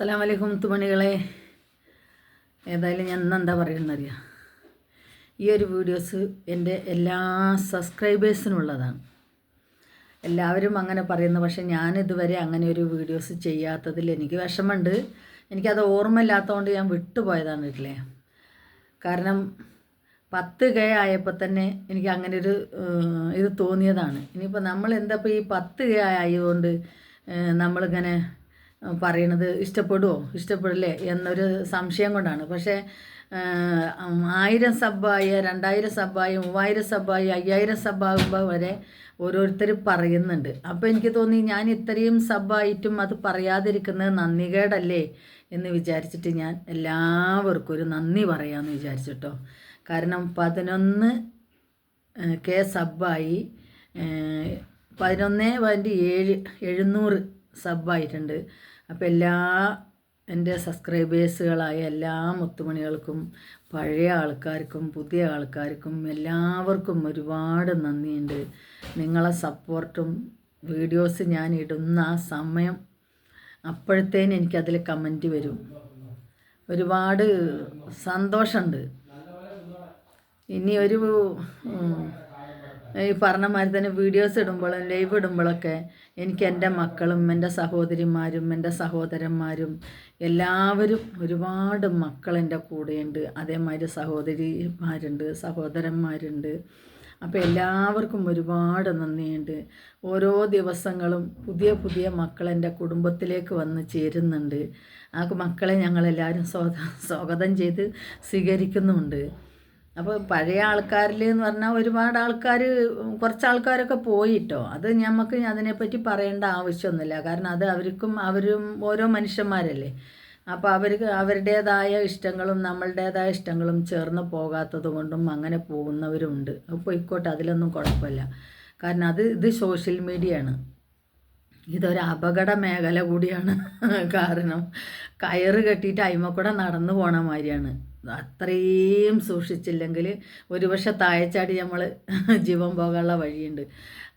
അസ്സലാമു അലൈക്കും മുത്തുമണികളെ. ഏതായാലും ഞാൻ ഇന്നെന്താ പറയുന്നറിയാം, ഈ ഒരു വീഡിയോസ് എൻ്റെ എല്ലാ സബ്സ്ക്രൈബേഴ്സിനുള്ളതാണ്. എല്ലാവരും അങ്ങനെ പറയുന്നു, പക്ഷേ ഞാനിതുവരെ അങ്ങനെ ഒരു വീഡിയോസ് ചെയ്യാത്തതിൽ എനിക്ക് വിഷമമുണ്ട്. എനിക്കത് ഓർമ്മയില്ലാത്തതുകൊണ്ട് ഞാൻ വിട്ടുപോയതാണ് വീട്ടിലെ. കാരണം 10K ആയപ്പോൾ തന്നെ എനിക്ക് അങ്ങനെ ഒരു ഇത് തോന്നിയതാണ്. ഇനിയിപ്പോൾ നമ്മൾ എന്താ ഇപ്പോൾ ഈ 10K ആയതുകൊണ്ട് നമ്മളിങ്ങനെ പറയണത് ഇഷ്ടപ്പെടില്ലേ എന്നൊരു സംശയം കൊണ്ടാണ്. പക്ഷേ 1000 സബ്ബായി, 2000 സബ്ബായി, 3000 സബ്ബായി, 5000 സബ്ബാകുമ്പോൾ വരെ ഓരോരുത്തർ പറയുന്നുണ്ട്. അപ്പോൾ എനിക്ക് തോന്നി, ഞാൻ ഇത്രയും സബ്ബായിട്ടും അത് പറയാതിരിക്കുന്നത് നന്ദികേടല്ലേ എന്ന് വിചാരിച്ചിട്ട് ഞാൻ എല്ലാവർക്കും ഒരു നന്ദി പറയാമെന്ന് വിചാരിച്ചിട്ടോ. കാരണം 11K സബ്ബായി, 11.700 സബ്ബായിട്ടുണ്ട്. അപ്പോൾ എൻ്റെ സബ്സ്ക്രൈബേഴ്സുകളായ എല്ലാ മുത്തുമണികൾക്കും, പഴയ ആൾക്കാർക്കും പുതിയ ആൾക്കാർക്കും എല്ലാവർക്കും ഒരുപാട് നന്ദിയുണ്ട്. നിങ്ങളെ സപ്പോർട്ടും വീഡിയോസ് ഞാൻ ഇടുന്ന ആ സമയം അപ്പോഴത്തേന് എനിക്കതിൽ കമൻറ്റ് വരും. ഒരുപാട് സന്തോഷമുണ്ട്. ഇനി ഈ പറഞ്ഞ മാതിരി തന്നെ വീഡിയോസ് ഇടുമ്പോഴും ലൈവ് ഇടുമ്പോഴൊക്കെ എനിക്ക് എൻ്റെ മക്കളും എൻ്റെ സഹോദരിമാരും എൻ്റെ സഹോദരന്മാരും എല്ലാവരും, ഒരുപാട് മക്കൾ എൻ്റെ കൂടെയുണ്ട്. അതേമാതിരി സഹോദരിമാരുണ്ട്, സഹോദരന്മാരുണ്ട്. അപ്പോൾ എല്ലാവർക്കും ഒരുപാട് നന്ദിയുണ്ട്. ഓരോ ദിവസങ്ങളും പുതിയ പുതിയ മക്കൾ എൻ്റെ കുടുംബത്തിലേക്ക് വന്ന് ചേരുന്നുണ്ട്. ആ മക്കളെ ഞങ്ങളെല്ലാവരും സ്വാഗതം ചെയ്ത് സ്വീകരിക്കുന്നുമുണ്ട്. അപ്പോൾ പഴയ ആൾക്കാരിൽ എന്ന് പറഞ്ഞാൽ ഒരുപാട് ആൾക്കാർ, കുറച്ച് ആൾക്കാരൊക്കെ പോയിട്ടോ. അത് നമുക്ക് അതിനെപ്പറ്റി പറയേണ്ട ആവശ്യമൊന്നുമില്ല. കാരണം അത് അവരും ഓരോ മനുഷ്യന്മാരല്ലേ. അപ്പോൾ അവർക്ക് അവരുടേതായ ഇഷ്ടങ്ങളും നമ്മളുടേതായ ഇഷ്ടങ്ങളും ചേർന്ന് പോകാത്തത് കൊണ്ടും അങ്ങനെ പോകുന്നവരുമുണ്ട്. അത് പോയിക്കോട്ടെ, അതിലൊന്നും കുഴപ്പമില്ല. കാരണം ഇത് സോഷ്യൽ മീഡിയയാണ്. ഇതൊരു അപകട മേഖല കൂടിയാണ്. കാരണം കയറ് കെട്ടിയിട്ട് അയിമക്കൂടെ നടന്നു പോണ മാതിരിയാണ്. അത്രയും സൂക്ഷിച്ചില്ലെങ്കിൽ ഒരുപക്ഷെ താഴെച്ചാടി നമ്മൾ ജീവൻ പോകാനുള്ള വഴിയുണ്ട്.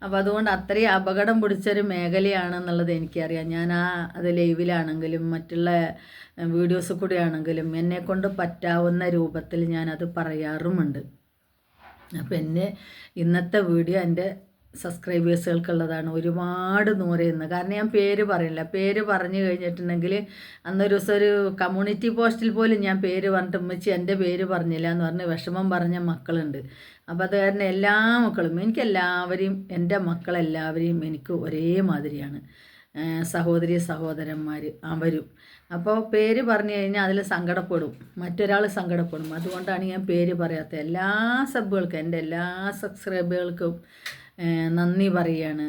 അപ്പോൾ അതുകൊണ്ട് അത്രയും അപകടം പിടിച്ചൊരു മേഖലയാണെന്നുള്ളത് എനിക്കറിയാം. ഞാൻ അത് ലൈവിലാണെങ്കിലും മറ്റുള്ള വീഡിയോസ് കൂടെ ആണെങ്കിലും എന്നെക്കൊണ്ട് പറ്റാവുന്ന രൂപത്തിൽ ഞാനത് പറയാറുമുണ്ട്. അപ്പോൾ ഇന്നത്തെ വീഡിയോ എൻ്റെ സബ്സ്ക്രൈബേഴ്സുകൾക്കുള്ളതാണ്. ഒരുപാട് നൂറേന്ന്. കാരണം ഞാൻ പേര് പറയില്ല. പേര് പറഞ്ഞു കഴിഞ്ഞിട്ടുണ്ടെങ്കിൽ അന്നൊരു ദിവസം ഒരു കമ്മ്യൂണിറ്റി പോസ്റ്റിൽ പോലും ഞാൻ പേര് പറഞ്ഞിട്ട് ഉമ്മച്ചി എൻ്റെ പേര് പറഞ്ഞില്ല എന്ന് പറഞ്ഞ് വിഷമം പറഞ്ഞ മക്കളുണ്ട്. അപ്പോൾ അത് കാരണം എല്ലാ മക്കളും, എനിക്കെല്ലാവരെയും, എൻ്റെ മക്കളെല്ലാവരെയും എനിക്ക് ഒരേ മാതിരിയാണ്. സഹോദരി സഹോദരന്മാർ അവരും. അപ്പോൾ പേര് പറഞ്ഞു കഴിഞ്ഞാൽ അതിൽ സങ്കടപ്പെടും, മറ്റൊരാൾ സങ്കടപ്പെടും. അതുകൊണ്ടാണ് ഞാൻ പേര് പറയാത്തത്. എല്ലാ സബ്ബുകൾക്കും, എൻ്റെ എല്ലാ സബ്സ്ക്രൈബുകൾക്കും നന്ദി പറയുകയാണ്,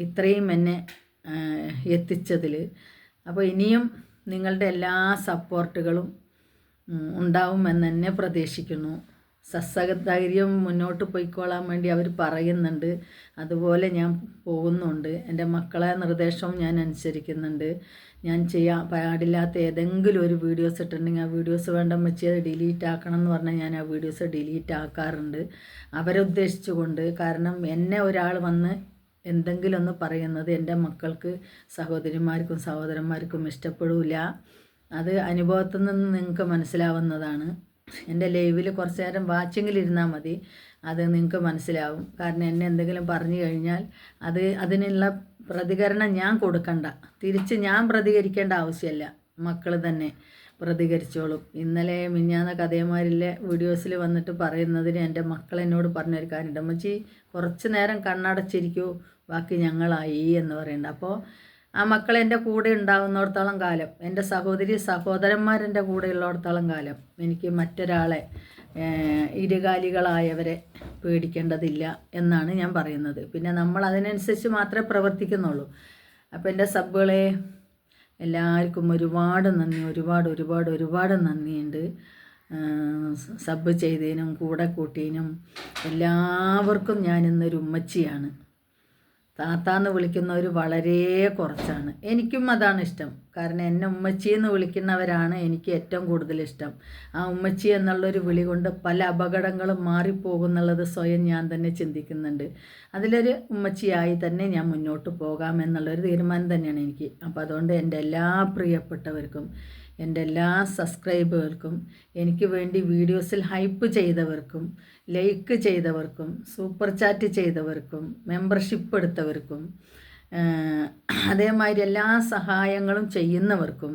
ഇത്രയും എന്നെ എത്തിച്ചതിൽ. അപ്പോൾ ഇനിയും നിങ്ങളുടെ എല്ലാ സപ്പോർട്ടുകളും ഉണ്ടാവുമെന്ന് തന്നെ പ്രതീക്ഷിക്കുന്നു. സസ്സധൈര്യം മുന്നോട്ട് പോയിക്കോളാൻ വേണ്ടി അവർ പറയുന്നുണ്ട്. അതുപോലെ ഞാൻ പോകുന്നുണ്ട്. എൻ്റെ മക്കളെ നിർദ്ദേശവും ഞാൻ അനുസരിക്കുന്നുണ്ട്. ഞാൻ ചെയ്യാൻ പാടില്ലാത്ത ഏതെങ്കിലും ഒരു വീഡിയോസ് ഇട്ടിട്ടുണ്ടെങ്കിൽ ആ വീഡിയോസ് വേണ്ട വെച്ച് അത് ഡിലീറ്റ് ആക്കണം എന്ന് പറഞ്ഞാൽ ഞാൻ ആ വീഡിയോസ് ഡിലീറ്റ് ആക്കാറുണ്ട്, അവരെ ഉദ്ദേശിച്ചുകൊണ്ട്. കാരണം എന്നെ ഒരാൾ വന്ന് എന്തെങ്കിലും ഒന്ന് പറയുന്നത് എൻ്റെ മക്കൾക്ക്, സഹോദരിമാർക്കും സഹോദരന്മാർക്കും ഇഷ്ടപ്പെടില്ല. അത് അനുഭവത്തിൽ നിന്ന് നിങ്ങൾക്ക് മനസ്സിലാവുന്നതാണ്. എൻ്റെ ലൈവിൽ കുറച്ച് നേരം വാച്ചിങ്ങിലിരുന്നാൽ മതി, അത് നിങ്ങൾക്ക് മനസ്സിലാവും. കാരണം എന്നെ എന്തെങ്കിലും പറഞ്ഞു കഴിഞ്ഞാൽ അതിനുള്ള പ്രതികരണം ഞാൻ കൊടുക്കണ്ട, തിരിച്ച് ഞാൻ പ്രതികരിക്കേണ്ട ആവശ്യമില്ല, മക്കൾ തന്നെ പ്രതികരിച്ചോളും. ഇന്നലെ മിഞ്ഞാന്ന കഥയമാരിലെ വീഡിയോസിൽ വന്നിട്ട് പറയുന്നതിന് എൻ്റെ മക്കൾ എന്നോട് പറഞ്ഞൊരു കാര്യമുണ്ട്, അമ്മച്ചി കുറച്ച് നേരം കണ്ണടച്ചിരിക്കൂ, ബാക്കി ഞങ്ങളായി എന്ന് പറയുന്നുണ്ട്. അപ്പോൾ ആ മക്കൾ എൻ്റെ കൂടെ ഉണ്ടാകുന്നിടത്തോളം കാലം, എൻ്റെ സഹോദരന്മാരെൻ്റെ കൂടെ ഉള്ളിടത്തോളം കാലം എനിക്ക് മറ്റൊരാളെ, ഇരുകാലികളായവരെ പേടിക്കേണ്ടതില്ല എന്നാണ് ഞാൻ പറയുന്നത്. പിന്നെ നമ്മൾ അതിനനുസരിച്ച് മാത്രമേ പ്രവർത്തിക്കുന്നുള്ളൂ. അപ്പോൾ എൻ്റെ സബ്ബുകളെ എല്ലാവർക്കും ഒരുപാട് നന്ദി, ഒരുപാട് നന്ദിയുണ്ട്. സബ് ചെയ്തതിനും കൂടെ കൂട്ടിയതിനും എല്ലാവർക്കും ഞാൻ ഇന്നൊരു ഉമ്മച്ചിയാണ്. താത്താന്ന് വിളിക്കുന്നവർ വളരെ കുറച്ചാണ്. എനിക്കും അതാണ് ഇഷ്ടം. കാരണം എന്നെ ഉമ്മച്ചി എന്ന് വിളിക്കുന്നവരാണ് എനിക്ക് ഏറ്റവും കൂടുതൽ ഇഷ്ടം. ആ ഉമ്മച്ചി എന്നുള്ളൊരു വിളി കൊണ്ട് പല അപകടങ്ങളും മാറിപ്പോകുന്നുള്ളത് സ്വയം ഞാൻ തന്നെ ചിന്തിക്കുന്നുണ്ട്. അതിലൊരു ഉമ്മച്ചിയായി തന്നെ ഞാൻ മുന്നോട്ട് പോകാമെന്നുള്ളൊരു തീരുമാനം തന്നെയാണ് എനിക്ക്. അപ്പോൾ അതുകൊണ്ട് എൻ്റെ എല്ലാ പ്രിയപ്പെട്ടവർക്കും, എൻ്റെ എല്ലാ സബ്സ്ക്രൈബേഴ്സിനും, എനിക്ക് വേണ്ടി വീഡിയോസിൽ ഹൈപ്പ് ചെയ്തവർക്കും, ലൈക്ക് ചെയ്തവർക്കും, സൂപ്പർ ചാറ്റ് ചെയ്തവർക്കും, മെമ്പർഷിപ്പ് എടുത്തവർക്കും, അതേമാതിരി എല്ലാ സഹായങ്ങളും ചെയ്യുന്നവർക്കും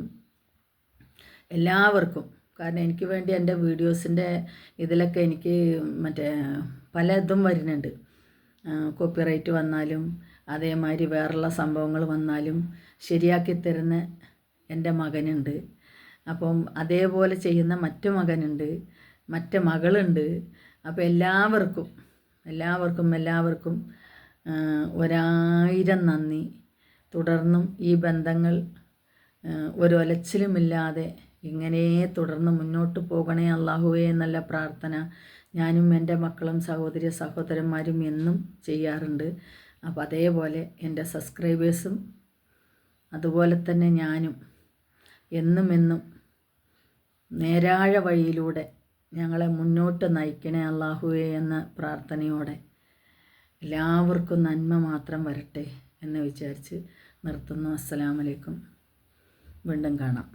എല്ലാവർക്കും, കാരണം എനിക്ക് വേണ്ടി എൻ്റെ വീഡിയോസിൻ്റെ ഇതിലൊക്കെ എനിക്ക് പല ഇതും വരുന്നുണ്ട്. കോപ്പിറൈറ്റ് വന്നാലും അതേമാതിരി വേറുള്ള സംഭവങ്ങൾ വന്നാലും ശരിയാക്കി തരുന്ന എൻ്റെ മകനുണ്ട്. അപ്പം അതേപോലെ ചെയ്യുന്ന മറ്റു മകനുണ്ട്, മറ്റു മകളുണ്ട്. അപ്പോൾ എല്ലാവർക്കും 1000 നന്ദി. തുടർന്നും ഈ ബന്ധങ്ങൾ ഒരൊലച്ചിലുമില്ലാതെ ഇങ്ങനെ തുടർന്ന് മുന്നോട്ട് പോകണേ അല്ലാഹുവേ എന്നുള്ള പ്രാർത്ഥന ഞാനും എൻ്റെ മക്കളും സഹോദരന്മാരും എന്നും ചെയ്യാറുണ്ട്. അപ്പോൾ അതേപോലെ എൻ്റെ സബ്സ്ക്രൈബേഴ്സും അതുപോലെ തന്നെ ഞാനും എന്നും നേരാഴ വഴിയിലൂടെ ഞങ്ങളെ മുന്നോട്ട് നയിക്കണേ അല്ലാഹുവേ എന്ന പ്രാർത്ഥനയോടെ എല്ലാവർക്കും നന്മ മാത്രം വരട്ടെ എന്ന് വിചാരിച്ച് നിർത്തുന്നു. അസ്സലാമു അലൈക്കും. വീണ്ടും കാണാം.